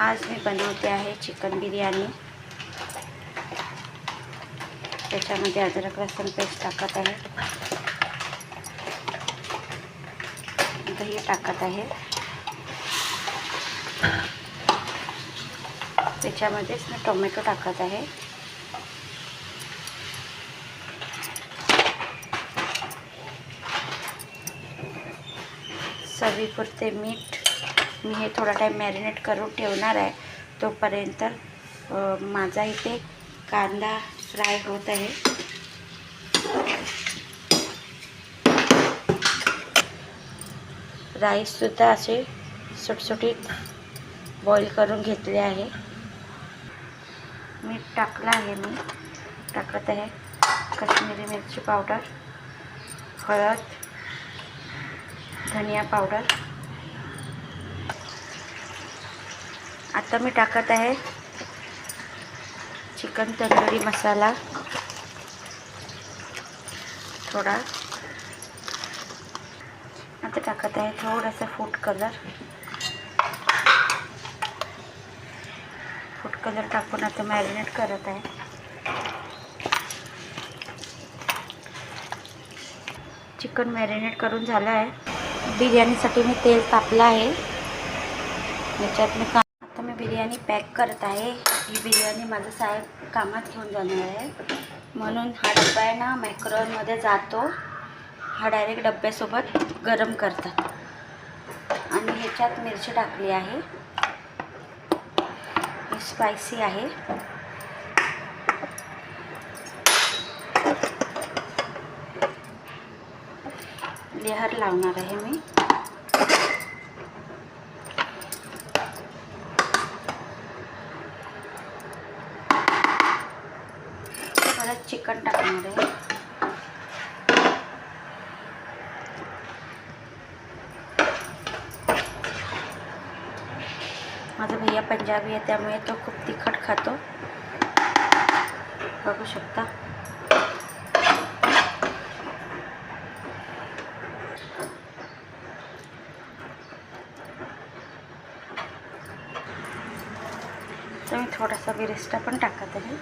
आज मी बनवते आहे चिकन बिर्याणी। त्याच्यामध्ये अद्रक लसूण पेस्ट टाकत आहे, दही टाकत आहे, त्याच्यामध्येच मी टोमॅटो टाकत आहे, चवीपुरते मीठ। मी हे थोडा टाइम मॅरिनेट करून ठेवणार आहे। तोपर्यंत माझा इथे कांदा फ्राय होत आहे। राईस सुद्धा असे सुटसुटीत बॉईल करून घेतले आहे। मीठ टाकलं आहे, मी टाकत आहे काश्मीरी मिरची पावडर, हळद, धनिया पावडर। आता मी टाकत आहे चिकन तंदुरी मसाला थोडा। आता टाकत आहे थोडासा फूड कलर टाकून आता मॅरिनेट करत आहे। चिकन मॅरिनेट करून झालं आहे। बिर्याणीसाठी मी तेल तापलं आहे, याच्यात मी आता मी बिर्याणी पॅक करत आहे। ही बिर्याणी माझं साहेब कामात घेऊन जाणार आहे, म्हणून हा डब्बा आहे ना मायक्रोवेव्हमध्ये जातो। हा डायरेक्ट डब्यासोबत गरम करतात। आणि ह्याच्यात मिरची टाकली आहे, ही स्पायसी आहे। लेहर लावणार आहे मी। परत चिकन टाकणार आहे। माझा भैया पंजाबी आहे, त्यामुळे तो खूप तिखट खातो, बघू शकता। तर मी थोडासा बिरिस्टा पण टाकत आहे।